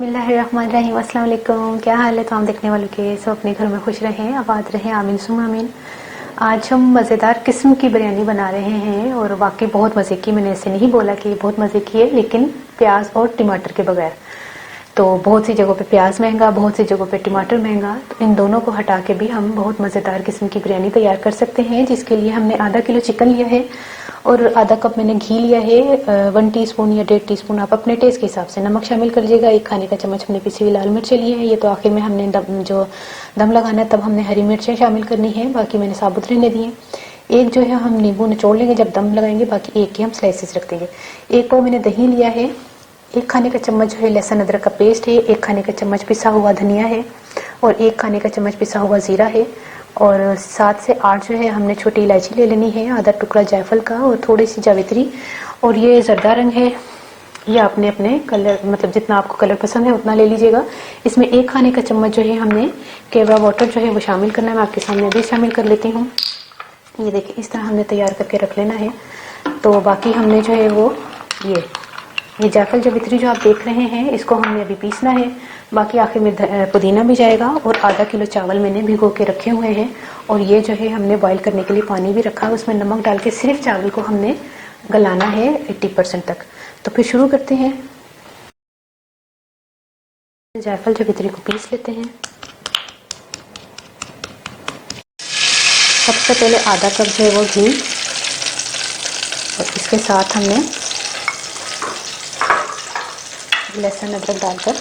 बिस्मिल्लाहिर्रहमानिर्रहीम। अस्सलाम वालेकुम। क्या हाल है तमाम देखने वालों के? सब अपने घर में खुश रहें, आबाद रहें, आमीन सुम आमीन। आज हम मज़ेदार किस्म की बिरयानी बना रहे हैं और वाकई बहुत मज़े की। मैंने ऐसे नहीं बोला कि बहुत मज़े की है, लेकिन प्याज और टमाटर के बगैर। तो बहुत सी जगहों पे प्याज महंगा, बहुत सी जगहों पे टमाटर महंगा, तो इन दोनों को हटा के भी हम बहुत मज़ेदार किस्म की बिरयानी तैयार कर सकते हैं। जिसके लिए हमने आधा किलो चिकन लिया है और आधा कप मैंने घी लिया है। 1 टीस्पून या 1.5 टीस्पून आप अपने टेस्ट के हिसाब से नमक शामिल कर लीजिएगा। 1 खाने का चम्मच हमने पिसी हुई लाल मिर्च ली है। ये तो आखिर में हमने दम लगाना है तब हमने हरी मिर्चें शामिल करनी है, बाकी मैंने साबुत रहने दिए। एक जो है हम नींबू निचोड़ लेंगे जब दम लगाएंगे, बाकी एक के हम स्लाइसेस रख देंगे। एक पाव मैंने दही लिया है। 1 खाने का चम्मच जो है लहसुन अदरक का पेस्ट है। 1 खाने का चम्मच पिसा हुआ धनिया है और 1 खाने का चम्मच पिसा हुआ जीरा है। और 7 से 8 जो है हमने छोटी इलायची ले लेनी है, आधा टुकड़ा जायफल का और थोड़ी सी जावित्री। और ये जर्दा रंग है, ये आपने अपने कलर मतलब जितना आपको कलर पसंद है उतना ले लीजिएगा। इसमें 1 खाने का चम्मच जो है हमने केवड़ा वाटर जो है वो शामिल करना है। मैं आपके सामने अभी शामिल कर लेती हूँ। ये देखिए इस तरह हमने तैयार करके रख लेना है। तो बाकी हमने जो है वो ये जायफल जावित्री जो आप देख रहे हैं इसको हमने अभी पीसना है। बाकी आखिर में पुदीना भी जाएगा। और आधा किलो चावल मैंने भिगो के रखे हुए हैं और ये जो है हमने बॉईल करने के लिए पानी भी रखा है, उसमें नमक डाल के सिर्फ चावल को हमने गलाना है 80% तक। तो फिर शुरू करते हैं। जायफल जावित्री को पीस लेते हैं। सबसे पहले आधा कप जो है वो घी और इसके साथ हमने लहसुन अदरक डालकर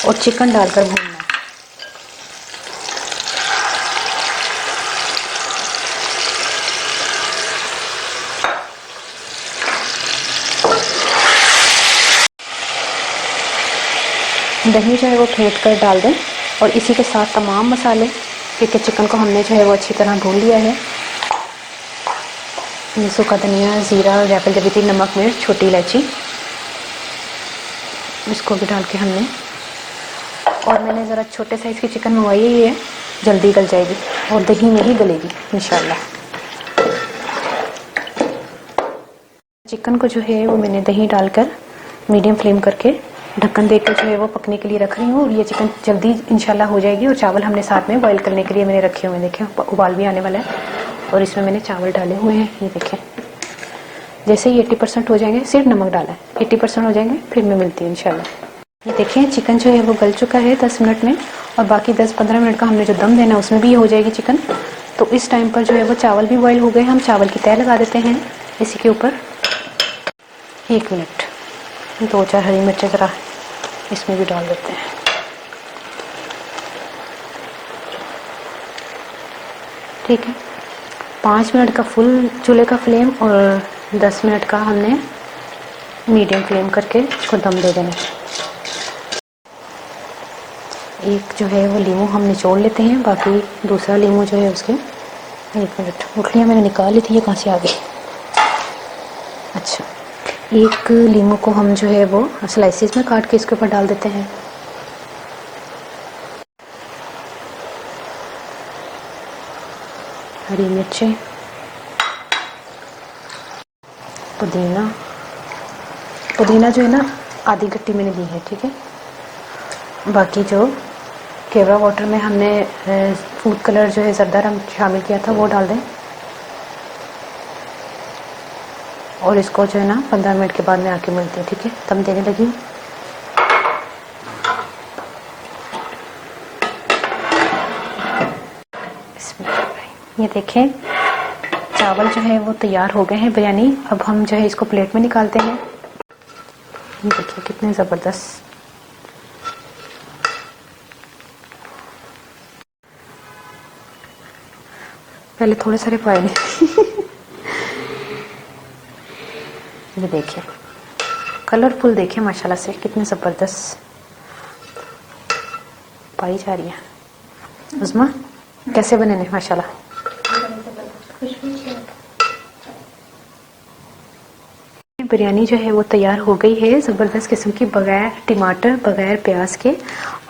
और चिकन डालकर भूनना है। दही जो है वो फेंट कर डाल दें और इसी के साथ तमाम मसाले, क्योंकि चिकन को हमने जो है वो अच्छी तरह भून लिया है। सूखा धनिया, जीरा, जायफल जावित्री, नमक, मिर्च, छोटी इलायची, इसको भी डाल के हमने, और मैंने ज़रा छोटे साइज़ की चिकन मंगवाई है, जल्दी गल जाएगी और दही में ही गलेगी इंशाल्लाह। चिकन को जो है वो मैंने दही डालकर मीडियम फ्लेम करके ढक्कन देकर जो है वो पकने के लिए रख रही हूँ और ये चिकन जल्दी इंशाल्लाह हो जाएगी। और चावल हमने साथ में बॉईल करने के लिए मैंने रखे हुए हैं। देखें उबाल भी आने वाला है और इसमें मैंने चावल डाले हुए हैं। ये देखें जैसे ही 80% हो जाएंगे, सिर्फ नमक डाला है, 80% हो जाएंगे फिर मैं मिलती हूँ इंशाल्लाह। ये देखें चिकन जो है वो गल चुका है 10 मिनट में, और बाकी 10-15 मिनट का हमने जो दम देना है उसमें भी हो जाएगी चिकन। तो इस टाइम पर जो है वो चावल भी बॉईल हो गए। हम चावल की तह लगा देते हैं इसी के ऊपर। 1 मिनट, 2-4 हरी मिर्चें ज़रा इसमें भी डाल देते हैं। ठीक है, 5 मिनट का फुल चूल्हे का फ्लेम और 10 मिनट का हमने मीडियम फ्लेम करके इसको दम दे देना। एक जो है वो लीमू हम निचोड़ लेते हैं, बाकी दूसरा लीमू जो है उसके 1 मिनट, गुठलियाँ मैंने निकाल ली थी, ये कहाँ से आ गई? अच्छा, एक लीमू को हम जो है वो स्लाइसेस में काट के इसके ऊपर डाल देते हैं। हरी मिर्चें, पुदीना जो है ना आधी गट्टी मैंने ली है। ठीक है, बाकी जो केवड़ा वाटर में हमने फूड कलर जो है जर्दा रंग शामिल किया था वो डाल दें और इसको जो है ना 15 मिनट के बाद में आके मिलती है। ठीक है, दम देने लगी। ये देखें चावल जो है वो तैयार हो गए हैं बिरयानी। अब हम जो है इसको प्लेट में निकालते हैं। ये देखिए कितने ज़बरदस्त। पहले थोड़े सारे पाए ये देखिए कलरफुल, देखिए माशाल्लाह से कितने ज़बरदस्त पाई जा रही है। उस्मा कैसे बने ने माशाल्लाह? बिरयानी जो है वो तैयार हो गई है ज़बरदस्त किस्म की, बगैर टमाटर बगैर प्याज के।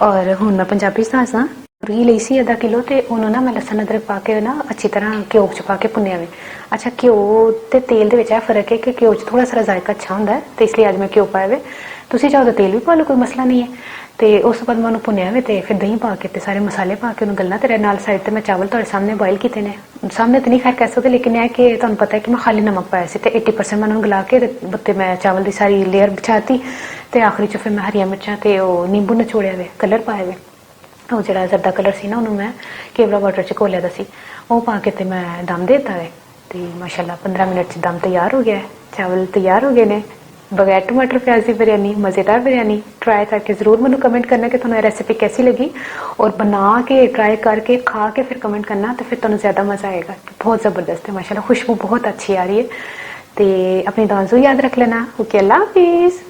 और हूँ मैं पंजाबी सास हाँ री ली सी आधा किलो, तो उन्होंने मैं लसन अदरक पा के ना अच्छी तरह घ्यो च पा के भुनिया में। अच्छा घ्यो ते तेल दे विच फर्क है कि घ्यो च थोड़ा सारा जायका अच्छा होंदा है, तो इसलिए अज मैं घ्यो पाया वे। ਤੁਸੀਂ ਚਾਹੋ ਤਾਂ ਤੇਲ ਵੀ ਪਾ ਲਓ, ਕੋਈ ਮਸਲਾ ਨਹੀਂ ਹੈ। ਤੇ ਉਸ ਤੋਂ ਬਾਅਦ ਮੈਂ ਉਹਨੂੰ ਭੁੰਨਿਆ ਵੇ ਤੇ ਫਿਰ ਦਹੀਂ ਪਾ ਕੇ ਤੇ ਸਾਰੇ ਮਸਾਲੇ ਪਾ ਕੇ ਉਹਨੂੰ ਗੱਲਾਂ ਤੇ ਨਾਲ ਸਾਈਡ ਤੇ ਮੈਂ ਚਾਵਲ ਤੁਹਾਡੇ ਸਾਹਮਣੇ ਬੋਇਲ ਕੀਤੇ ਨੇ। ਸਾਹਮਣੇ ਤੇ ਨਹੀਂ ਖੈਰ ਕਹਿ ਸਕਦੇ, ਲੇਕਿਨ ਇਹ ਕਿ ਤੁਹਾਨੂੰ ਪਤਾ ਹੈ ਕਿ ਮੈਂ ਖਾਲੀ ਨਮਕ ਪਾਇਆ ਸੀ ਤੇ 80% ਮੈਂ ਉਹਨੂੰ ਗਲਾ ਕੇ ਉੱਤੇ ਮੈਂ ਚਾਵਲ ਦੀ ਸਾਰੀ ਲੇਅਰ ਵਿਛਾਤੀ ਤੇ ਆਖਰੀ ਚ ਫਿਰ ਮੈਂ ਹਰੀਆਂ ਮਿਰਚਾਂ ਤੇ ਉਹ ਨਿੰਬੂ ਨਿਚੋੜਿਆ ਵੇ, ਕਲਰ ਪਾਇਆ ਵੇ, ਉਹ ਜਿਹੜਾ ਜ਼ਰਦਾ ਕਲਰ ਸੀ ਨਾ ਉਹਨੂੰ ਮੈਂ ਕੇਵਲਾ ਵਾਟਰ ਚ ਘੋਲਿਆ ਦਾ ਸੀ, ਉਹ ਪਾ ਕੇ ਤੇ ਮੈਂ ਦਮ ਦੇ ਦਿੱਤਾ ਵੇ ਤੇ ਮਾਸ਼ਾਅੱਲਾ 15 ਮਿੰਟ ਚ ਦਮ ਤਿਆਰ ਹੋ ਗਿਆ। ਚਾਵਲ ਤਿਆਰ ਹੋ ਗਏ ਨੇ, बगैर टमाटर प्याज की बिरयानी, मज़ेदार बिरयानी। ट्राई करके ज़रूर मैंने कमेंट करना कि तुम्हें रेसिपी कैसी लगी और बना के ट्राई करके खा के फिर कमेंट करना, तो फिर तुम्हें ज़्यादा मज़ा आएगा। बहुत ज़बरदस्त है माशाल्लाह, खुशबू बहुत अच्छी आ रही है। तो अपनी दुआओं याद रख लेना। ओके, अल्लाह हाफिज़।